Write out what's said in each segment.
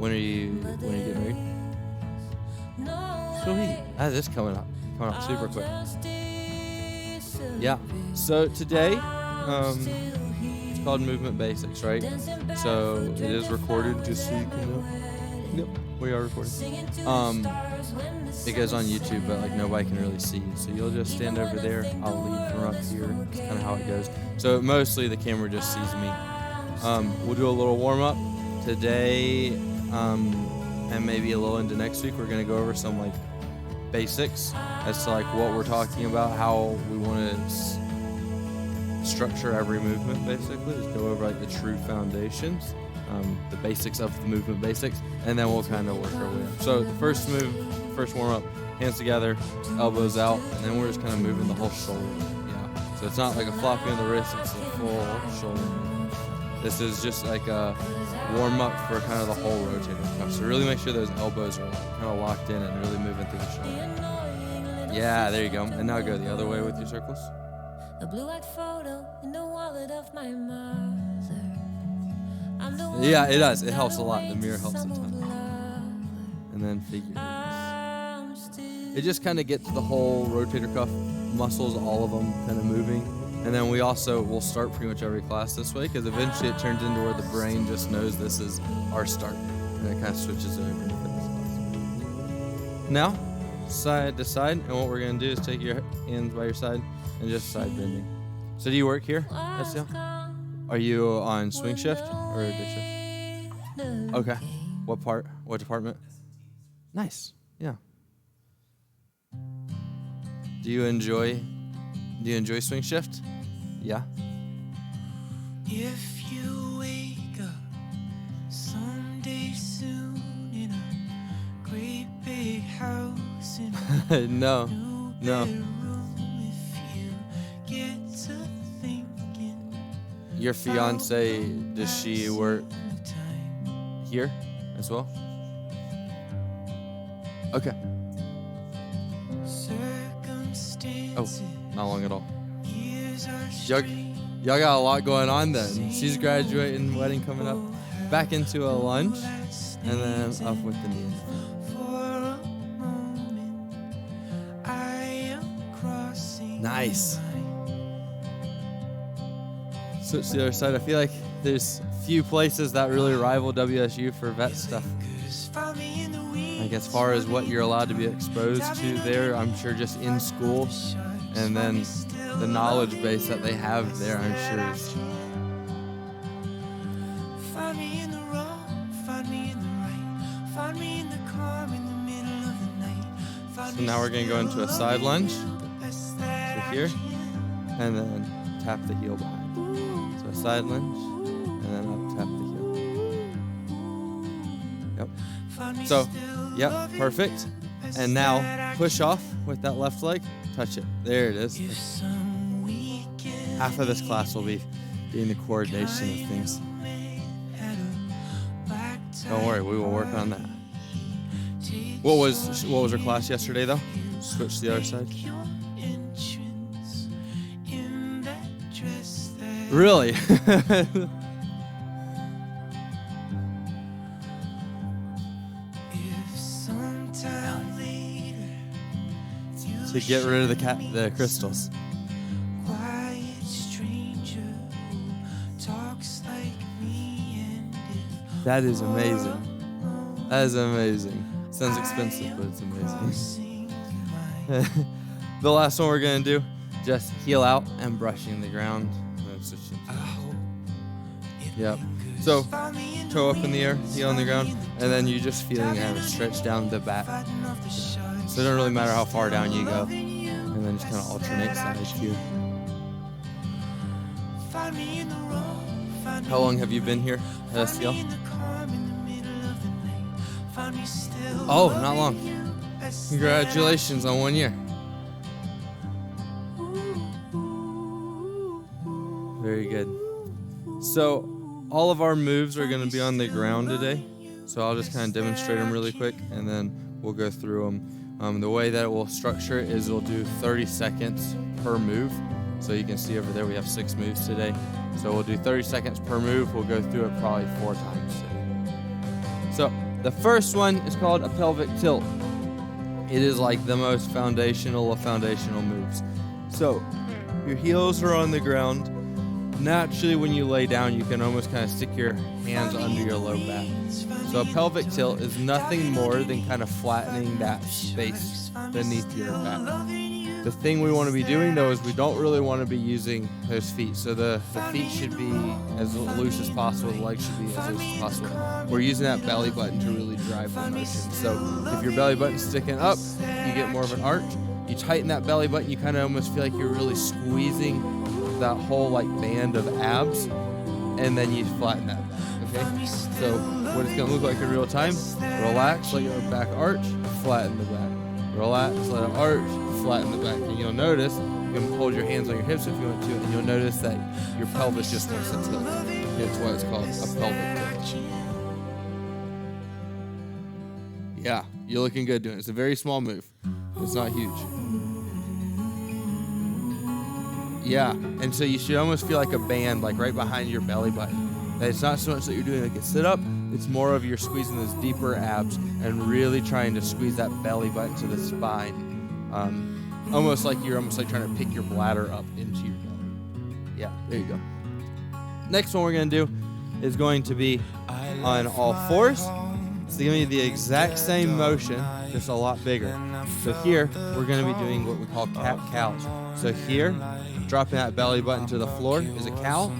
When are you getting married? Sweet. That is coming up super quick. Yeah. So today, it's called Movement Basics, right? So it is recorded just so you can know. Yep, we are recording. It goes on YouTube, but like nobody can really see. So you'll just stand over there. I'll lead from up here. That's kind of how it goes. So mostly the camera just sees me. We'll do a little warm up today, and maybe a little into next week. We're gonna go over some like basics as to like what we're talking about, how we want to structure every movement. Basically, just go over like the true foundations. The basics of the movement basics, and then we'll kind of work our way up. So the first warm up, hands together, elbows out, and then we're just kind of moving the whole shoulder. Yeah. So it's not like a flopping of the wrist, it's a full shoulder. This is just like a warm up for kind of the whole rotator cuff. So really make sure those elbows are kind of locked in and really moving through the shoulder. Yeah, there you go. And now go the other way with your circles. A blue-eyed photo in the wallet of my mother. Yeah, it does. It helps a lot. The mirror helps a ton. And then figure eights. It just kind of gets the whole rotator cuff muscles, all of them kind of moving. And then we'll start pretty much every class this way, because eventually it turns into where the brain just knows this is our start. And it kind of switches over into fitness class. Now, side to side. And what we're going to do is take your hands by your side and just side bending. So do you work here? Are you on swing shift or day shift? Okay. What part? What department? Nice. Yeah. Do you enjoy swing shift? Yeah. If you wake up someday soon in a great big house in a No. bedroom, if you get to thinking Your fiance, does she work here as well? Okay. Oh, not long at all. Y'all got a lot going on then. She's graduating, wedding coming up, back into a lunge, and then up with the knee. Nice. Switch to the other side. I feel like there's few places that really rival WSU for vet stuff. Like as far as what you're allowed to be exposed to there, I'm sure just in school, and then the knowledge base that they have there, I'm sure is. So now we're gonna go into a side lunge to here, and then tap the heel behind. So a side lunge, and then up tap the heel. Yep. So, yep, perfect. And now push off with that left leg. Touch it. There it is. Half of this class will be getting the coordination of things. Don't worry, we will work on that. What was your class yesterday though? Switch to the other side. Really? To get rid of the crystals. That is amazing. That is amazing. Sounds expensive, but it's amazing. The last one we're gonna do, just heel out and brushing the ground. Yep. So toe up in the air, heel on the ground, and then you just feeling kind of stretch down the back. So it doesn't really matter how far down you go, and then just kind of alternate sides here. How long have you been here at STL? Oh, not long. Congratulations on 1 year. Very good. So all of our moves are going to be on the ground today. So I'll just kind of demonstrate them really quick, and then we'll go through them. The way that it will structure it is we'll do 30 seconds per move. So you can see over there we have 6 moves today. So we'll do 30 seconds per move. We'll go through it probably 4 times today. So The first one is called a pelvic tilt. It is like the most foundational of foundational moves. So your heels are on the ground. Naturally, when you lay down, you can almost kind of stick your hands under your low back. So a pelvic tilt is nothing more than kind of flattening that space beneath your back. The thing we want to be doing, though, is we don't really want to be using those feet. So the feet should be as loose as possible. The legs should be as loose as possible. We're using that belly button to really drive the motion. So if your belly button's sticking up, you get more of an arch. You tighten that belly button, you kind of almost feel like you're really squeezing that whole like band of abs, and then you flatten that back, okay? So what it's gonna look like in real time, relax, let your back arch, flatten the back. Relax, let it arch, flatten the back. And you'll notice, you can hold your hands on your hips if you want to, and you'll notice that your pelvis just wants to tilt. It's what it's called, a pelvic tilt. Yeah, you're looking good doing it. It's a very small move. It's not huge. Yeah, and so you should almost feel like a band, like right behind your belly button. That it's not so much that you're doing like a sit-up, it's more of you're squeezing those deeper abs and really trying to squeeze that belly button to the spine. Almost like you're trying to pick your bladder up into your belly. Yeah, there you go. Next one we're going to do is going to be on all fours. It's going to be the exact same motion, just a lot bigger. So here, we're going to be doing what we call cat-cows. So here, dropping that belly button to the floor is a cow.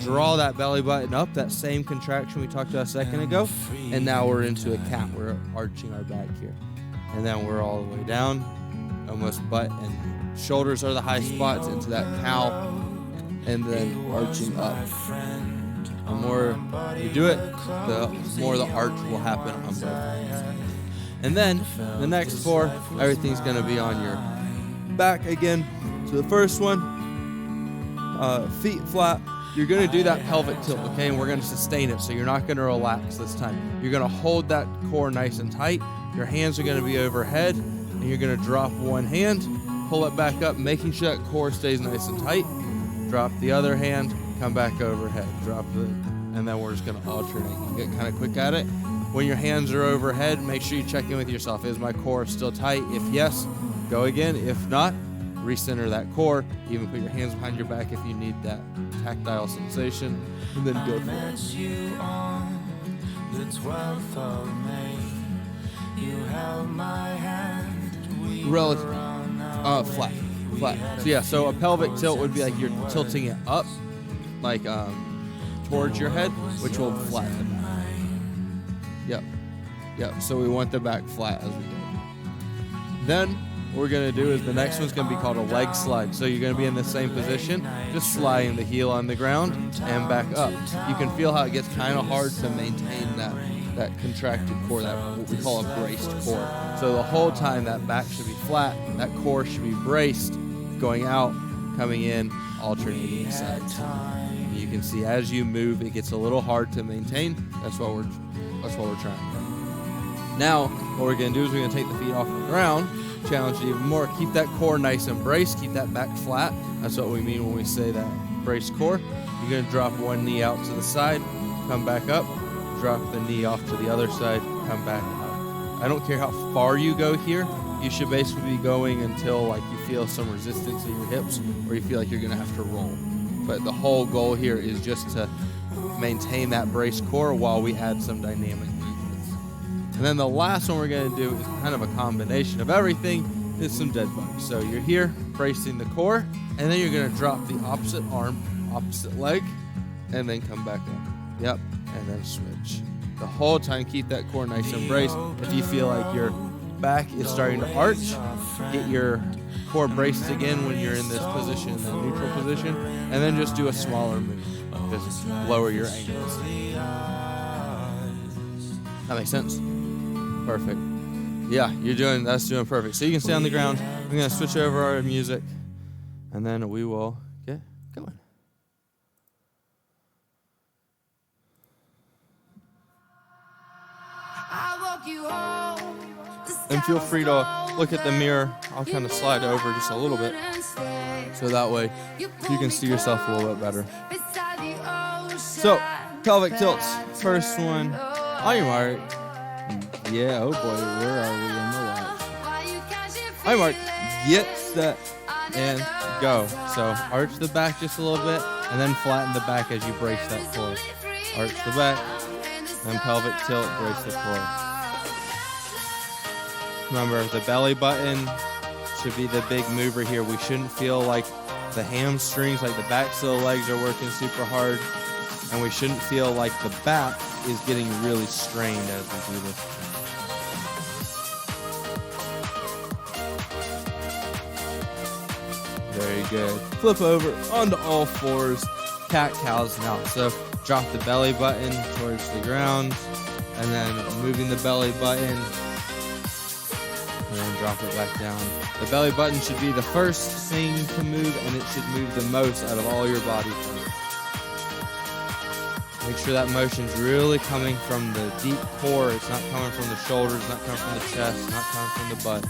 Draw that belly button up, that same contraction we talked about a second ago. And now we're into a cat. We're arching our back here. And then we're all the way down, almost butt and shoulders are the high spots into that cow. And then arching up. The more you do it, the more the arch will happen on both ends. And then the next four, everything's going to be on your back again. So the first one, feet flat. You're going to do that pelvic tilt, okay? And we're going to sustain it, so you're not going to relax this time. You're going to hold that core nice and tight. Your hands are going to be overhead, and you're going to drop one hand, pull it back up, making sure that core stays nice and tight. Drop the other hand, come back overhead. Drop it, and then we're just going to alternate. You get kind of quick at it. When your hands are overhead, make sure you check in with yourself. Is my core still tight? If yes, go again. If not, recenter that core. Even put your hands behind your back if you need that tactile sensation, and then go for it. The 12th of May, you held my hand. Relative, flat. So yeah, so a pelvic tilt would be like you're tilting it up, like towards your head, which will flatten the back. Yep. So we want the back flat as we go. Then what we're gonna do is the next one's gonna be called a leg slide. So you're gonna be in the same position, just sliding the heel on the ground and back up. You can feel how it gets kind of hard to maintain that contracted core, that what we call a braced core. So the whole time that back should be flat, that core should be braced, going out, coming in, alternating sides. You can see as you move, it gets a little hard to maintain. That's what we're trying. Now, what we're going to do is we're going to take the feet off the ground, challenge it even more. Keep that core nice and braced. Keep that back flat. That's what we mean when we say that braced core. You're going to drop one knee out to the side, come back up, drop the knee off to the other side, come back up. I don't care how far you go here. You should basically be going until like you feel some resistance in your hips or you feel like you're going to have to roll. But the whole goal here is just to maintain that braced core while we add some dynamic movements. And then the last one we're going to do is kind of a combination of everything, is some dead bugs. So you're here bracing the core, and then you're going to drop the opposite arm, opposite leg, and then come back up. Yep, and then switch. The whole time, keep that core nice and braced. If you feel like your back is starting to arch, get your core braced again when you're in this position, in the neutral position, and then just do a smaller move. Just lower your ankles. That makes sense? Perfect. Yeah, that's doing perfect. So you can stay on the ground. I'm going to switch over our music, and then we will get going. And feel free to look at the mirror. I'll kind of slide over just a little bit, so that way you can see yourself a little bit better. So, pelvic tilts. First one, on your mark, Yeah, oh boy, where are we in the watch? All right, Mark, get set and go. So arch the back just a little bit and then flatten the back as you brace that core. Arch the back, then pelvic tilt, brace the core. Remember, the belly button should be the big mover here. We shouldn't feel like the hamstrings, like the backs of the legs are working super hard, and we shouldn't feel like the back is getting really strained as we do this. Very good. Flip over onto all fours, cat-cows now. So drop the belly button towards the ground, and then moving the belly button, and then drop it back down. The belly button should be the first thing to move, and it should move the most out of all your body parts. Make sure that motion's really coming from the deep core. It's not coming from the shoulders, not coming from the chest, not coming from the butt.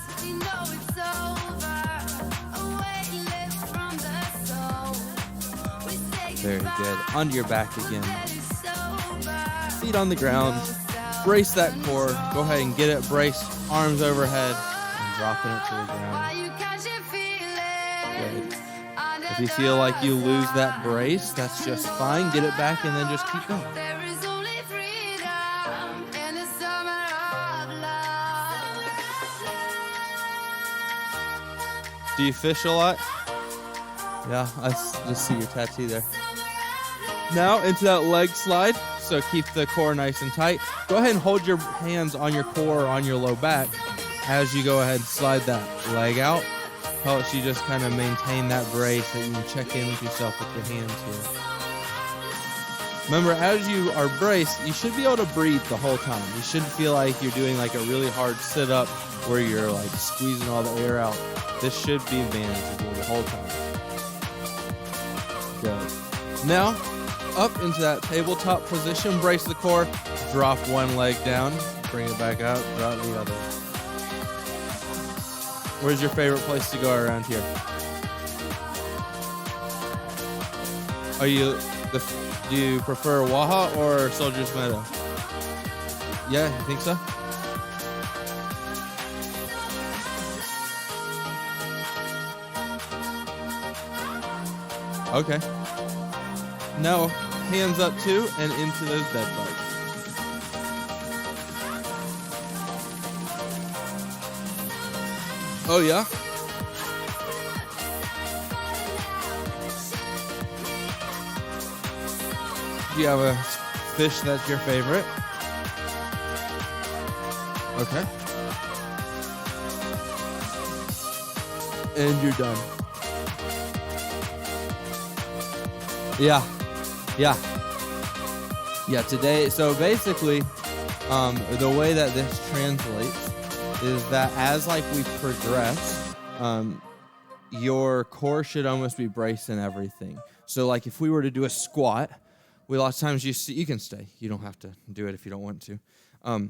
Very good. Onto your back again. Feet on the ground. Brace that core. Go ahead and get it braced. Arms overhead. And dropping it to the ground. Good. If you feel like you lose that brace, that's just fine. Get it back and then just keep going. Do you fish a lot? Yeah, I just see your tattoo there. Now into that leg slide. So keep the core nice and tight. Go ahead and hold your hands on your core or on your low back as you go ahead and slide that leg out. Helps you just kind of maintain that brace that you can check in with yourself with your hands here. Remember, as you are braced, you should be able to breathe the whole time. You shouldn't feel like you're doing like a really hard sit-up where you're like squeezing all the air out. This should be manageable the whole time. Good. Now, up into that tabletop position, brace the core, drop one leg down, bring it back out, drop the other. Where's your favorite place to go around here? Do you prefer Waha or Soldier's Meadow? Yeah, you think so? Okay. Now, hands up too and into those dead bugs. Oh yeah? Do you have a fish that's your favorite? Okay. And you're done. Yeah. Today, so basically, the way that this translates is that as like we progress, your core should almost be braced in everything. So like if we were to do a squat, a lot of times you can stay. You don't have to do it if you don't want to. A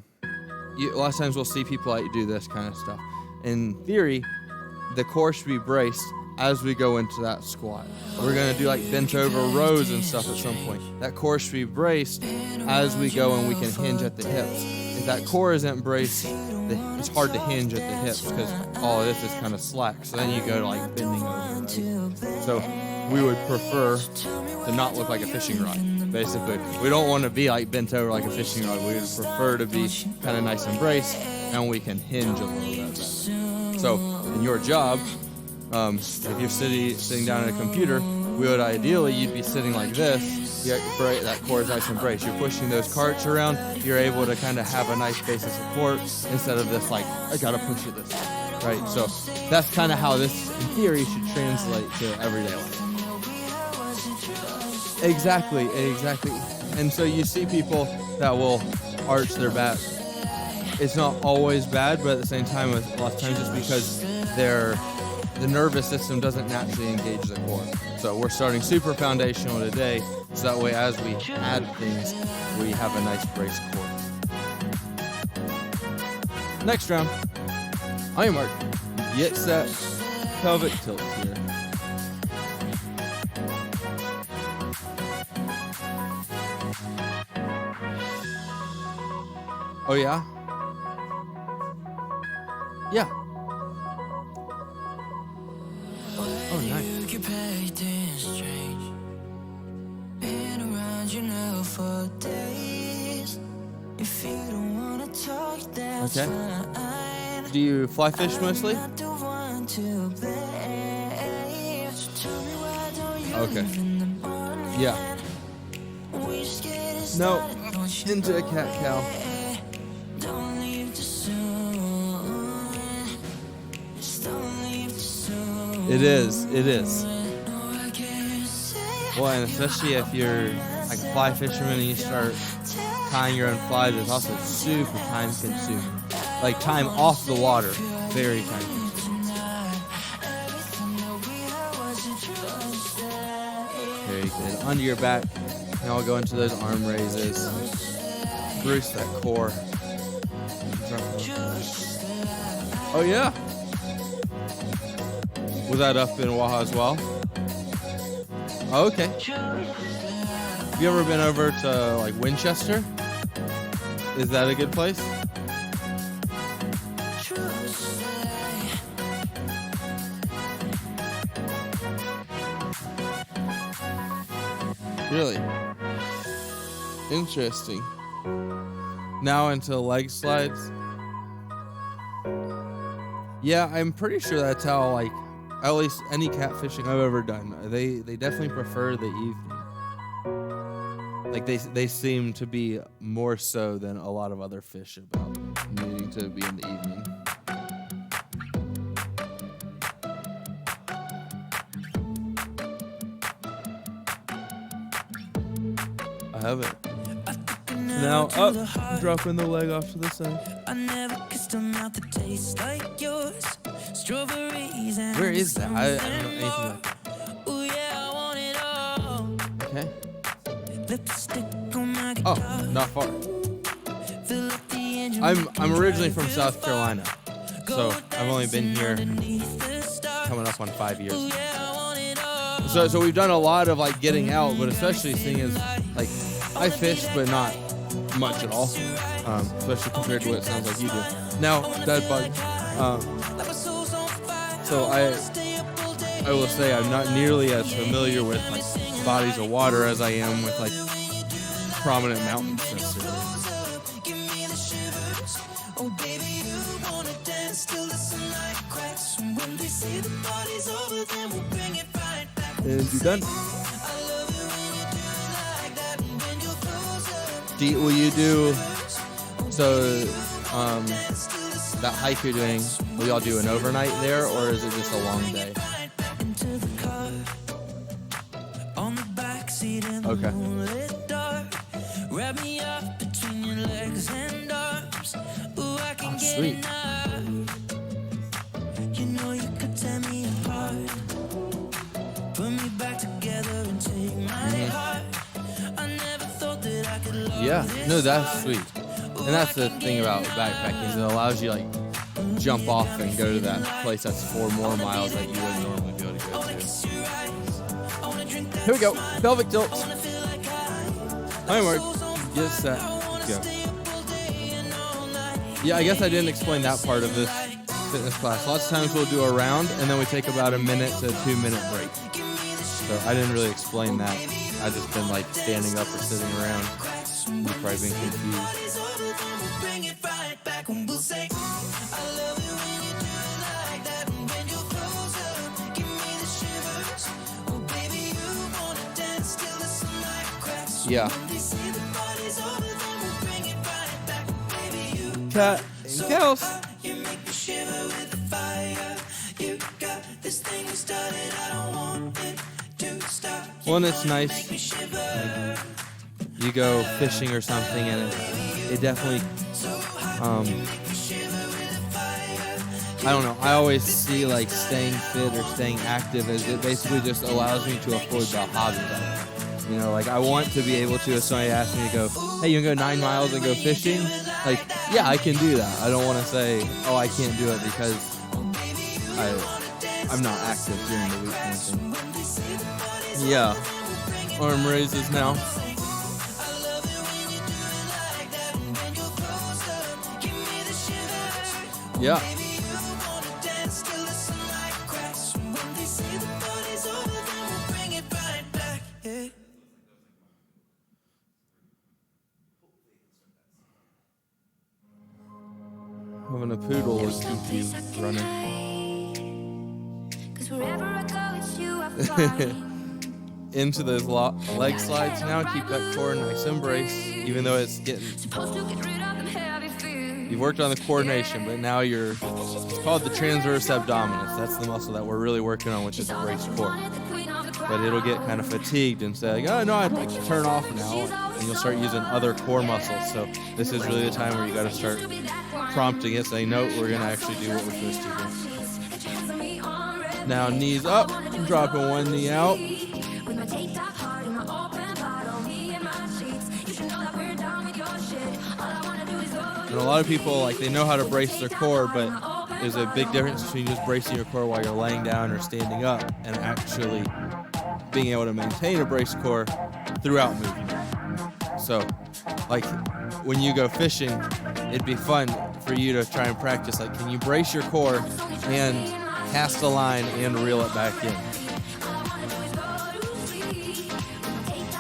lot of times we'll see people like do this kind of stuff. In theory, the core should be braced as we go into that squat. We're going to do like bent over rows and stuff at some point. That core should be braced as we go and we can hinge at the hips. If that core isn't braced, it's hard to hinge at the hips because all of this is kind of slack. So then you go to like bending over. Right? So we would prefer to not look like a fishing rod. Basically, we don't want to be like bent over like a fishing rod. We would prefer to be kind of nice and braced, and we can hinge a little bit better. So in your job, if you're sitting down at a computer, you'd be sitting like this. That core is nice and braced. You're pushing those carts around. You're able to kind of have a nice base of support instead of this like, I gotta push it this way, right? So that's kind of how this, in theory, should translate to everyday life. Exactly. And so you see people that will arch their back. It's not always bad, but at the same time, a lot of times it's because the nervous system doesn't naturally engage the core. So we're starting super foundational today, so that way as we add things, we have a nice braced core. Next round, on your mark, get set, pelvic tilt here. Oh yeah? Yeah. Oh, nice. You keep acting strange. Been around you now for days. If you don't wanna talk, that's Okay. fine. Do you fly fish mostly? I'm not the one to blame. So tell me why don't you Okay. leave in the morning? Yeah. We just getting No. started, don't you Into a cat cow. Don't leave too soon. Just don't leave too soon. It is. It is. No, I can't say Well, and especially if you're like a fly fisherman and you start tying your own flies, it's also super time consuming. Like time off the water, very time consuming. Very good. Under your back. Now I'll go into those arm raises. Bruce that core. Oh yeah. Was that up in Waha as well? Oh, okay. Have you ever been over to like Winchester? Is that a good place? Really? Interesting. Now into leg slides. Yeah, I'm pretty sure that's how, like, at least any catfishing I've ever done, they definitely prefer the evening. Like they seem to be more so than a lot of other fish about needing to be in the evening. I have it. Now up, dropping the leg off to the side. I never kissed a mouth that tastes like yours. Strawberries and Where is that? I don't know anything about that. Ooh, yeah, I want it all. Okay. Lipstick on my Oh, guitar. not far. Fill up the engine. I'm originally from South Carolina, so I've only been here coming up on 5 years. So we've done a lot of like getting out, but especially seeing as like I fish, but not much at all, especially compared to what it sounds like you do. Now, dead bug. So I will say I'm not nearly as familiar with like bodies of water as I am with like prominent mountains necessarily. And you done? Will you do so? That hike you're doing, will y'all do an overnight there, or is it just a long day? Okay. Oh, sweet. Yeah, no, that's sweet. And that's the thing about backpacking, is it allows you like jump off and go to that place that's 4 more miles that you wouldn't normally be able to go to. Here we go, pelvic tilts. Hi, Mark. Get set. Let's go. Yeah, I guess I didn't explain that part of this fitness class. Lots of times we'll do a round and then we take about a 1 to 2 minute break. So I didn't really explain that. I've just been like standing up or sitting around. You've probably been confused. Yeah. Cat and cows. Well, and it's nice. Like, you go fishing or something, and it definitely, I don't know. I always see like staying fit or staying active as it basically just allows me to afford the hobby. You know, like I want to be able to, if somebody asks me to go, hey, you can go 9 miles and go fishing? Like, yeah, I can do that. I don't want to say, oh, I can't do it because I'm not active during the week or anything. Yeah. Arm raises now. Yeah. a poodle would keep you running. Into those leg slides now. Keep that core nice and brace, even though it's getting. You've worked on the coordination, but now it's called the transverse abdominis. That's the muscle that we're really working on, which is the braced core. But it'll get kind of fatigued and say, like, oh no, I'd like to turn off now, and you'll start using other core muscles. So this is really the time where you got to start prompting it, saying, no, we're gonna actually do what we're supposed to do. Now knees up, dropping one knee out. And a lot of people, like, they know how to brace their core, but there's a big difference between just bracing your core while you're laying down or standing up and actually being able to maintain a braced core throughout movement. So, like, when you go fishing, it'd be fun for you to try and practice, like, can you brace your core and cast a line and reel it back in?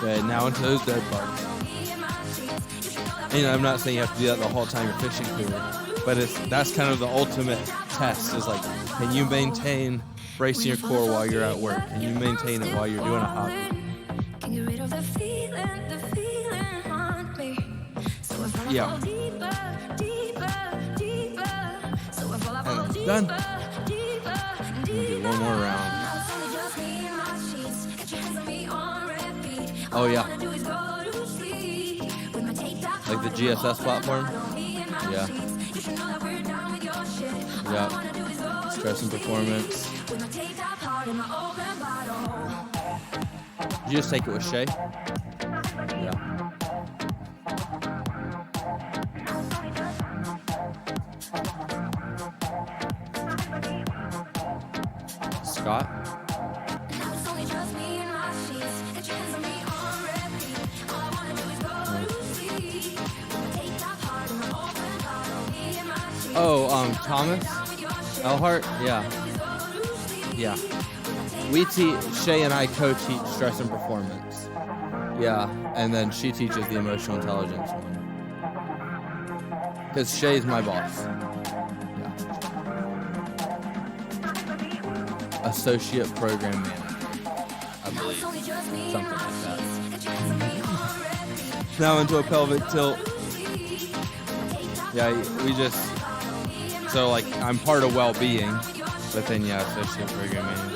Good, now into those dead bugs. I'm not saying you have to do that the whole time you're fishing food, but that's kind of the ultimate test, is like, can you maintain bracing your core while you're at work? Can you maintain it while you're doing a hobby? Yeah. And done. We'll do one more round. Oh yeah. Like the GSS platform? Yeah. Yeah. Stress and performance. Did you just take it with Shay? Yeah. Scott? Oh, Thomas Elhart? Yeah. Yeah. Shay and I co-teach stress and performance. Yeah, and then she teaches the emotional intelligence one. Because Shay's my boss. Yeah. Associate program manager, I believe. Something like that. Now into a pelvic tilt. Yeah, so like, I'm part of well-being, but then yeah, associate program manager.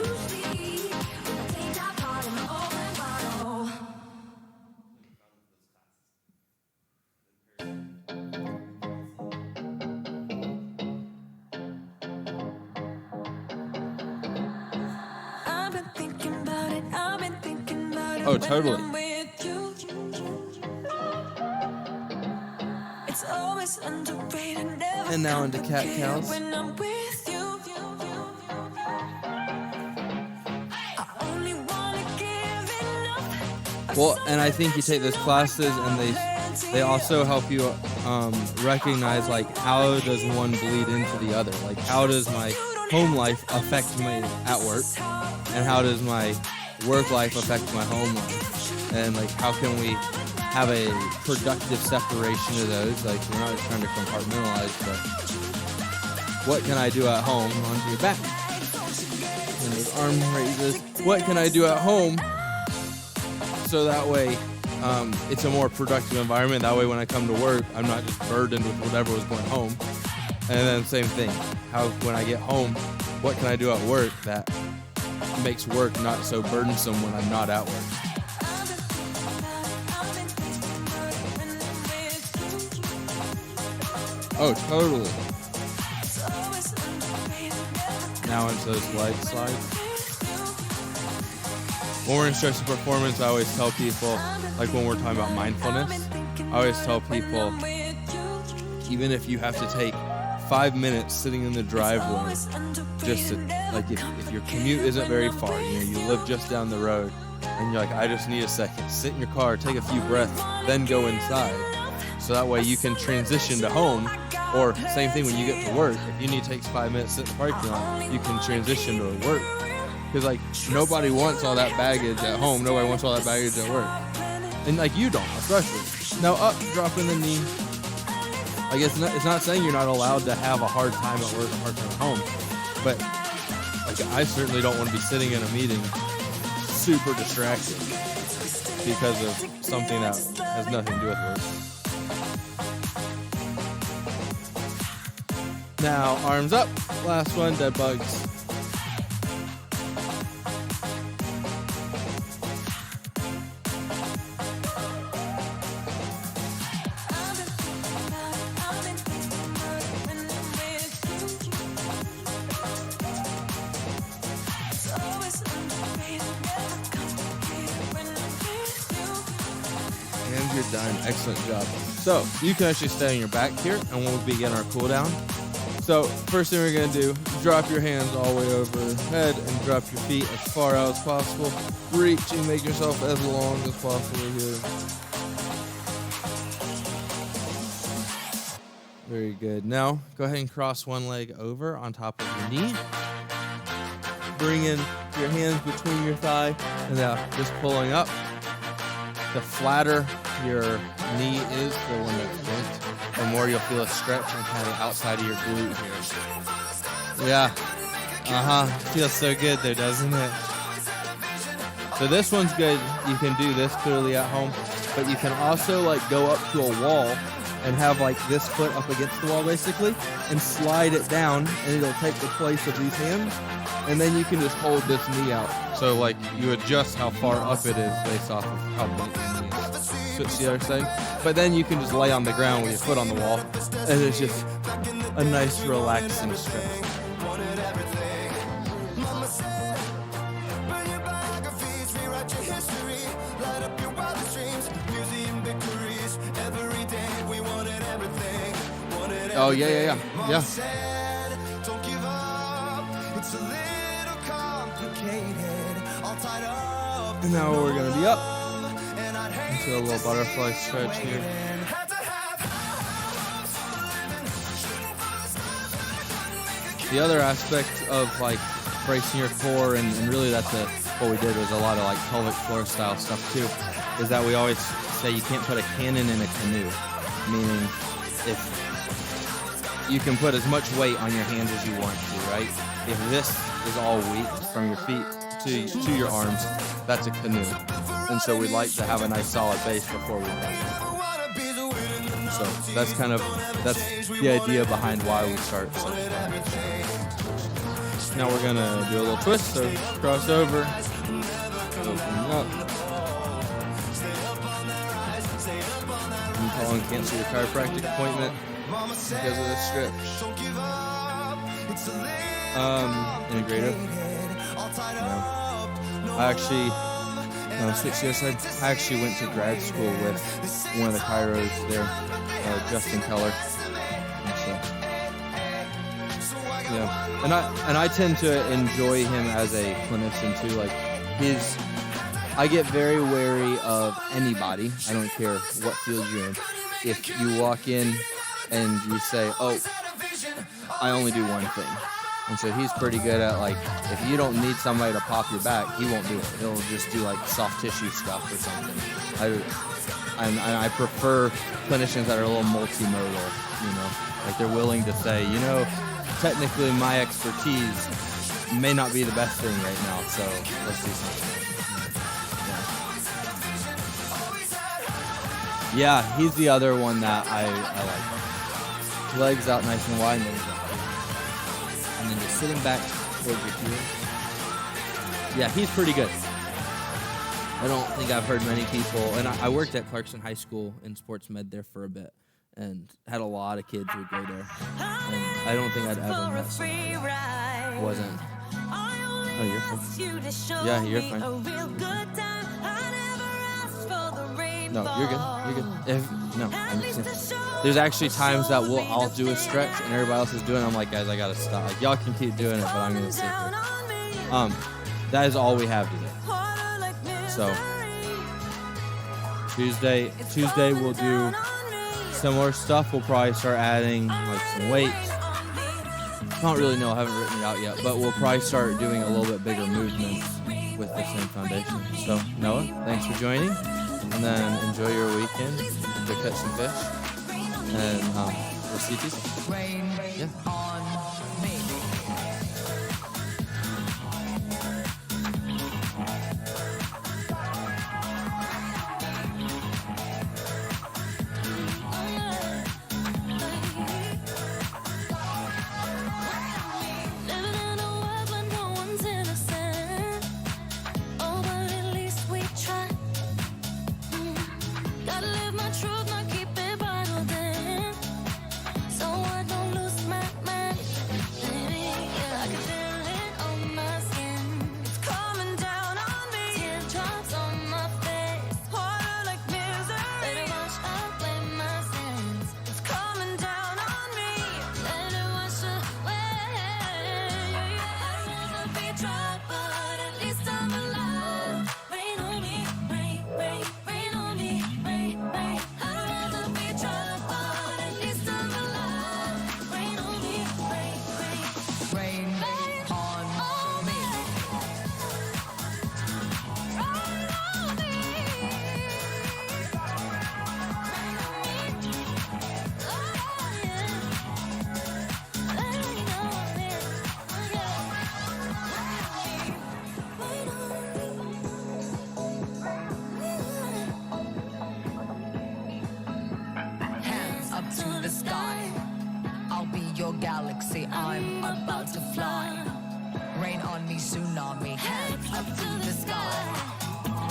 Oh, totally. And now into cat-cows. Well, and I think you take those classes and they also help you recognize, like, how does one bleed into the other? Like, how does my home life affect me at work? And how does my work life affect my home life? And, like, how can we have a productive separation of those? Like, we're not trying to compartmentalize, but what can I do at home? Onto your back. And those arm raises. What can I do at home? So that way, it's a more productive environment. That way, when I come to work, I'm not just burdened with whatever was going home. And then same thing. When I get home, what can I do at work that makes work not so burdensome when I'm not at work? Oh, totally. Now into those light slides. When we're in stress and performance, I always tell people, like when we're talking about mindfulness, I always tell people, even if you have to take 5 minutes sitting in the driveway, just to, like, if your commute isn't very far, you live just down the road, and you're like, I just need a second, sit in your car, take a few breaths, then go inside. So that way you can transition to home. Or same thing when you get to work, if you need to take 5 minutes, sit in the parking lot, you can transition to work. Because, like, nobody wants all that baggage at home. Nobody wants all that baggage at work. And, like, you don't, especially. Now up, dropping the knee. Like it's not saying you're not allowed to have a hard time at work, a hard time at home, but like I certainly don't want to be sitting in a meeting super distracted because of something that has nothing to do with work. Now, arms up. Last one, dead bugs. And you're done. Excellent job. So, you can actually stay on your back here, and we'll begin our cool down. So, first thing we're going to do, drop your hands all the way overhead and drop your feet as far out as possible. Reaching, make yourself as long as possible here. Very good. Now, go ahead and cross one leg over on top of your knee. Bring in your hands between your thigh, and now just pulling up. The flatter your knee is, the one that's bent, the more you'll feel a stretch and kind of outside of your glute here. Yeah. Feels so good there, doesn't it? So this one's good. You can do this clearly at home, but you can also like go up to a wall and have like this foot up against the wall basically and slide it down, and it'll take the place of these hands, and then you can just hold this knee out. So like you adjust how far up it is based off of how bent your knee is. Switch the other side. But then you can just lay on the ground with your foot on the wall, and it's just a nice relaxing stretch. Oh yeah. And now we're gonna be up into a little butterfly stretch here. The other aspect of like bracing your core, and really that's what we did was a lot of like pelvic floor style stuff too, is that we always say you can't put a cannon in a canoe, meaning if you can put as much weight on your hands as you want to, right? If this is all weight from your feet to your arms, that's a canoe. And so we like to have a nice solid base before we run. So that's the idea behind why we start. Now we're gonna do a little twist, so cross over, opening up. You call and cancel your chiropractic appointment because of this stretch. Integrative. No. I actually switch to the other side. I actually went to grad school with one of the chiros there, Justin Keller. And I tend to enjoy him as a clinician too. Like I get very wary of anybody. I don't care what field you're in. If you walk in and you say, "Oh, I only do one thing," and so he's pretty good at like, if you don't need somebody to pop your back, he won't do it. He'll just do like soft tissue stuff or something. I prefer clinicians that are a little multimodal. Like they're willing to say, technically my expertise may not be the best thing right now, so let's do something. Yeah, he's the other one that I like. Legs out nice and wide, and then just sitting back towards your heels. Yeah, he's pretty good. I don't think I've heard many people, and I worked at Clarkson High School in sports med there for a bit, and had a lot of kids who would go there. And I don't think I'd ever met someone that wasn't. Oh, you're fine. Yeah, you're fine. No, you're good. There's actually times that I'll do a stretch and everybody else is doing it. I'm like, guys, I gotta stop. Like, y'all can keep doing it, but I'm gonna sit here. That is all we have today. So Tuesday we'll do similar stuff. We'll probably start adding like some weights. I don't really know. I haven't written it out yet, but we'll probably start doing a little bit bigger movements with the same foundation. So Noah, thanks for joining. And then enjoy your weekend to catch some fish. And Or CTs? Rain Yeah. on me. Living in a world where no one's innocent. Oh, but at least we try. Gotta live my truth, not keep it bottled in. So I don't lose my mind. Yeah, I can feel it on my skin. It's coming down on me. Teardrops on my face. Water like misery. Let it wash away my sins. It's coming down on me. Let it wash away. I'd rather be dry, but at least I'm alive. Rain on me, rain, rain, rain on me, rain, rain. I'd rather be dry, but at least I'm alive. Rain on me, rain, rain. Rain on me. Hands up to the sky. I'll be your galaxy. I'm about to fly. Rain on me, tsunami. Hands up to the sky.